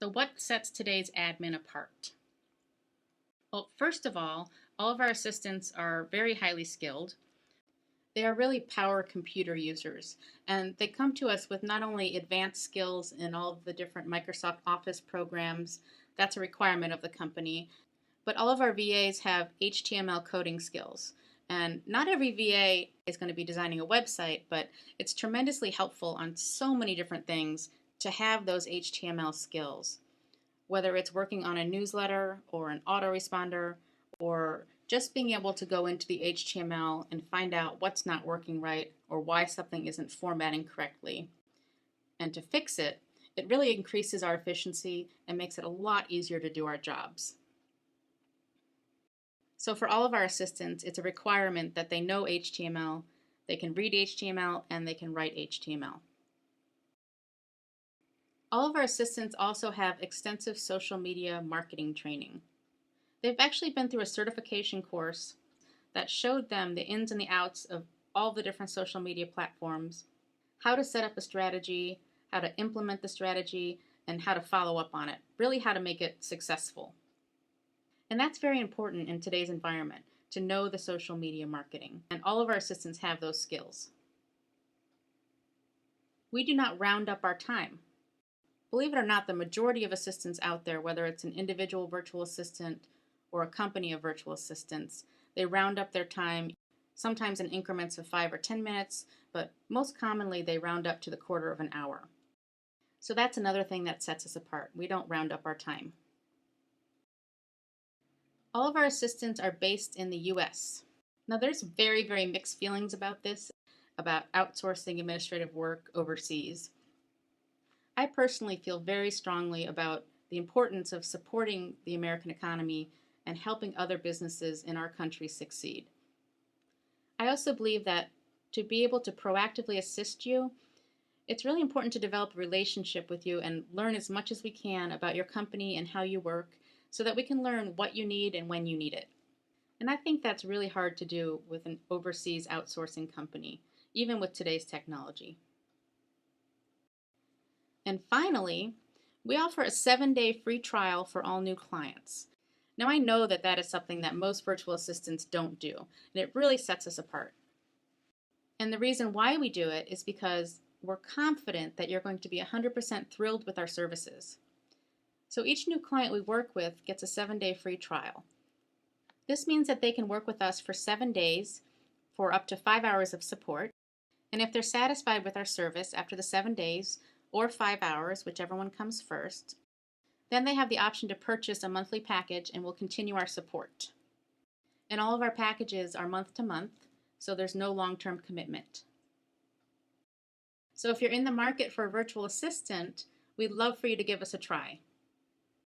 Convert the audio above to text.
So what sets today's admin apart? Well, first of all of our assistants are very highly skilled. They are really power computer users, and they come to us with not only advanced skills in all of the different Microsoft Office programs, that's a requirement of the company, but all of our VAs have HTML coding skills. And not every VA is going to be designing a website, but it's tremendously helpful on so many different things to have those HTML skills. Whether it's working on a newsletter or an autoresponder or just being able to go into the HTML and find out what's not working right or why something isn't formatting correctly. And to fix it, it really increases our efficiency and makes it a lot easier to do our jobs. So for all of our assistants, it's a requirement that they know HTML, they can read HTML, and they can write HTML. All of our assistants also have extensive social media marketing training. They've actually been through a certification course that showed them the ins and the outs of all the different social media platforms, how to set up a strategy, how to implement the strategy, and how to follow up on it, really how to make it successful. And that's very important in today's environment, to know the social media marketing, and all of our assistants have those skills. We do not round up our time. Believe it or not, the majority of assistants out there, whether it's an individual virtual assistant or a company of virtual assistants, they round up their time, sometimes in increments of 5 or 10 minutes, but most commonly they round up to the quarter of an hour. So that's another thing that sets us apart. We don't round up our time. All of our assistants are based in the US. Now there's very, very mixed feelings about this, about outsourcing administrative work overseas. I personally feel very strongly about the importance of supporting the American economy and helping other businesses in our country succeed. I also believe that to be able to proactively assist you, it's really important to develop a relationship with you and learn as much as we can about your company and how you work so that we can learn what you need and when you need it. And I think that's really hard to do with an overseas outsourcing company, even with today's technology. And finally, we offer a 7-day free trial for all new clients. Now I know that that is something that most virtual assistants don't do, and it really sets us apart. And the reason why we do it is because we're confident that you're going to be 100% thrilled with our services. So each new client we work with gets a 7-day free trial. This means that they can work with us for 7 days for up to 5 hours of support. And if they're satisfied with our service after the 7 days or 5 hours, whichever one comes first, then they have the option to purchase a monthly package and we'll continue our support. And all of our packages are month to month, so there's no long-term commitment. So if you're in the market for a virtual assistant, we'd love for you to give us a try.